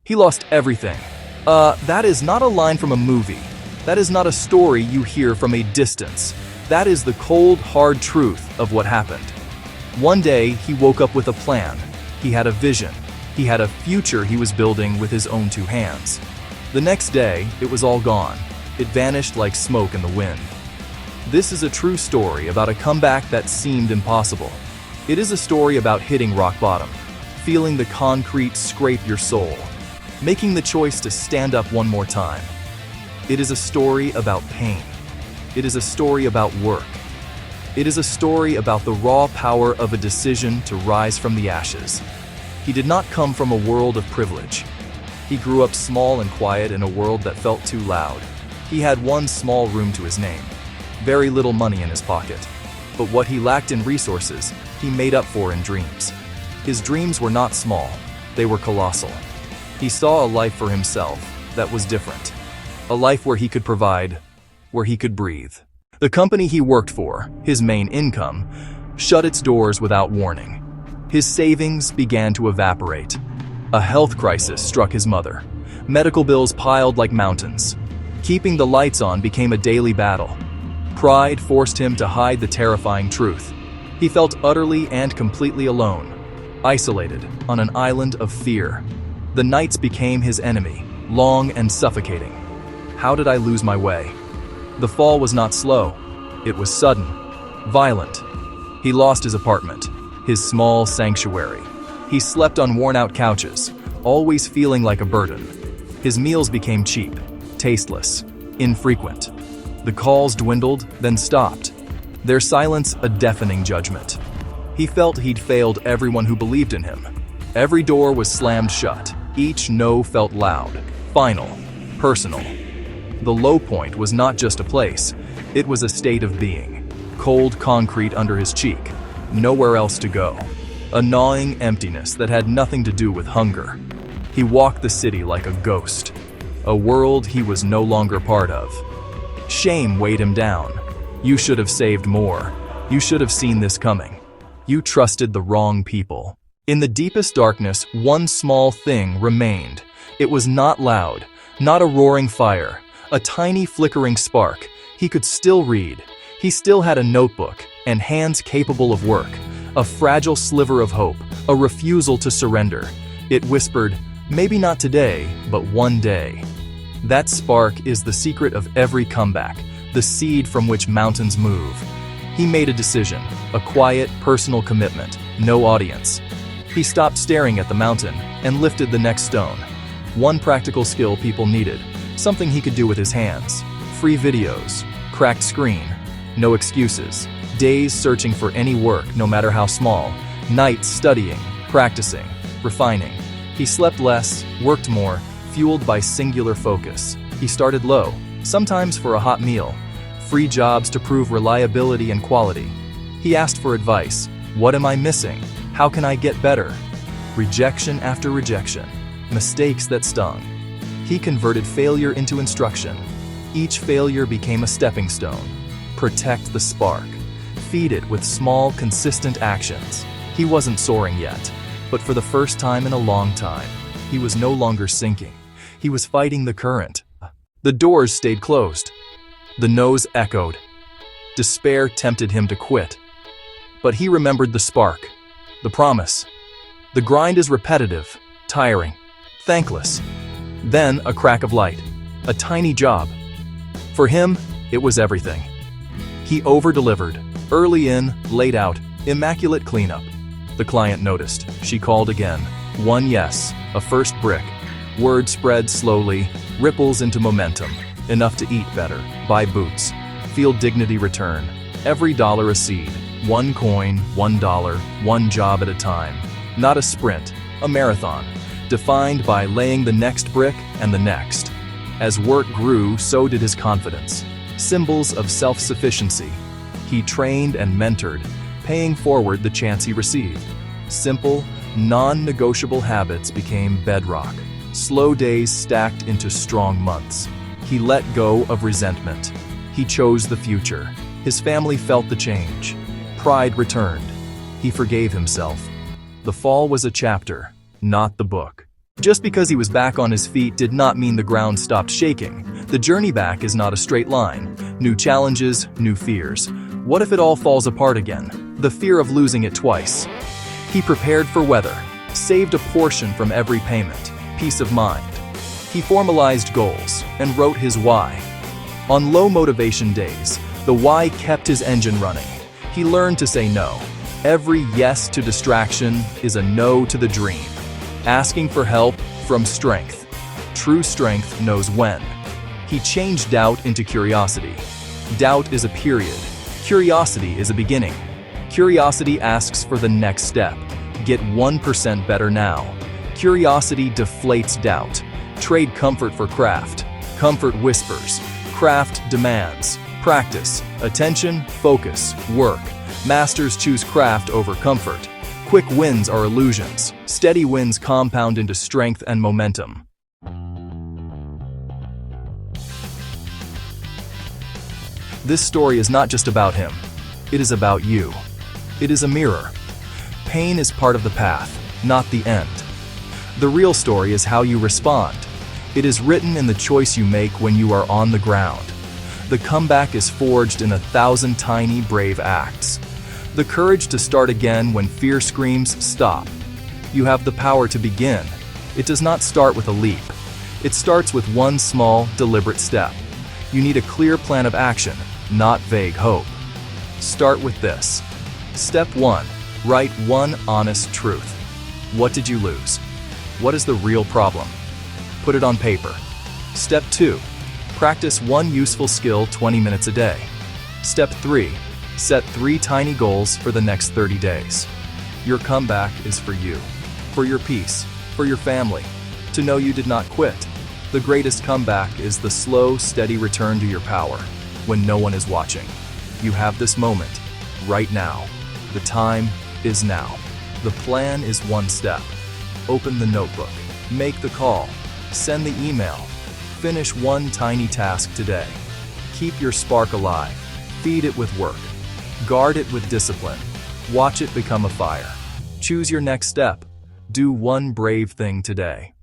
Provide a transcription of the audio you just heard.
He lost everything. That is not a line from a movie. That is not a story you hear from a distance. That is the cold, hard truth of what happened. One day, he woke up with a plan. He had a vision. He had a future he was building with his own two hands. The next day, it was all gone. It vanished like smoke in the wind. This is a true story about a comeback that seemed impossible. It is a story about hitting rock bottom, feeling the concrete scrape your soul, making the choice to stand up one more time. It is a story about pain. It is a story about work. It is a story about the raw power of a decision to rise from the ashes. He did not come from a world of privilege. He grew up small and quiet in a world that felt too loud. He had one small room to his name, very little money in his pocket. But what he lacked in resources, he made up for in dreams. His dreams were not small, they were colossal. He saw a life for himself that was different. A life where he could provide, where he could breathe. The company he worked for, his main income, shut its doors without warning. His savings began to evaporate. A health crisis struck his mother. Medical bills piled like mountains. Keeping the lights on became a daily battle. Pride forced him to hide the terrifying truth. He felt utterly and completely alone, isolated on an island of fear. The nights became his enemy, long and suffocating. How did I lose my way? The fall was not slow. It was sudden, violent. He lost his apartment, his small sanctuary. He slept on worn-out couches, always feeling like a burden. His meals became cheap, tasteless, infrequent. The calls dwindled, then stopped. Their silence a deafening judgment. He felt he'd failed everyone who believed in him. Every door was slammed shut. Each no felt loud, final, personal. The low point was not just a place, it was a state of being. Cold concrete under his cheek, nowhere else to go. A gnawing emptiness that had nothing to do with hunger. He walked the city like a ghost, a world he was no longer part of. Shame weighed him down. You should have saved more. You should have seen this coming. You trusted the wrong people. In the deepest darkness, one small thing remained. It was not loud, not a roaring fire, a tiny flickering spark. He could still read. He still had a notebook and hands capable of work, a fragile sliver of hope, a refusal to surrender. It whispered, maybe not today, but one day. That spark is the secret of every comeback, the seed from which mountains move. He made a decision, a quiet, personal commitment, no audience. He stopped staring at the mountain and lifted the next stone. One practical skill people needed, something he could do with his hands. Free videos, cracked screen, no excuses. Days searching for any work, no matter how small. Nights studying, practicing, refining. He slept less, worked more, fueled by singular focus. He started low, sometimes for a hot meal. Free jobs to prove reliability and quality. He asked for advice. What am I missing? How can I get better? Rejection after rejection. Mistakes that stung. He converted failure into instruction. Each failure became a stepping stone. Protect the spark. Feed it with small, consistent actions. He wasn't soaring yet, but for the first time in a long time, he was no longer sinking. He was fighting the current. The doors stayed closed. The no's echoed. Despair tempted him to quit. But he remembered the spark, the promise. The grind is repetitive, tiring, thankless. Then a crack of light, a tiny job. For him, it was everything. He over-delivered, early in, late out, immaculate cleanup. The client noticed. She called again. One yes, a first brick. Word spread slowly, ripples into momentum. Enough to eat better, buy boots, feel dignity return. Every dollar a seed, one coin, $1, one job at a time. Not a sprint, a marathon, defined by laying the next brick and the next. As work grew, so did his confidence. Symbols of self-sufficiency. He trained and mentored, paying forward the chance he received. Simple, non-negotiable habits became bedrock. Slow days stacked into strong months. He let go of resentment. He chose the future. His family felt the change. Pride returned. He forgave himself. The fall was a chapter, not the book. Just because he was back on his feet did not mean the ground stopped shaking. The journey back is not a straight line. New challenges, new fears. What if it all falls apart again? The fear of losing it twice. He prepared for weather, saved a portion from every payment, peace of mind. He formalized goals and wrote his why. On low motivation days, the why kept his engine running. He learned to say no. Every yes to distraction is a no to the dream. Asking for help from strength. True strength knows when. He changed doubt into curiosity. Doubt is a period. Curiosity is a beginning. Curiosity asks for the next step. Get 1% better now. Curiosity deflates doubt. Trade comfort for craft. Comfort whispers. Craft demands. Practice. Attention, focus, work. Masters choose craft over comfort. Quick wins are illusions. Steady wins compound into strength and momentum. This story is not just about him. It is about you. It is a mirror. Pain is part of the path, not the end. The real story is how you respond. It is written in the choice you make when you are on the ground. The comeback is forged in 1,000 tiny, brave acts. The courage to start again when fear screams, stop. You have the power to begin. It does not start with a leap. It starts with one small, deliberate step. You need a clear plan of action, not vague hope. Start with this. Step 1. Write one honest truth. What did you lose? What is the real problem? Put it on paper. Step 2. Practice one useful skill 20 minutes a day. Step 3. Set 3 tiny goals for the next 30 days. Your comeback is for you, for your peace, for your family, to know you did not quit. The greatest comeback is the slow, steady return to your power when no one is watching. You have this moment, right now. The time is now. The plan is one step. Open the notebook, make the call, send the email, finish one tiny task today. Keep your spark alive, feed it with work, guard it with discipline, watch it become a fire. Choose your next step, do one brave thing today.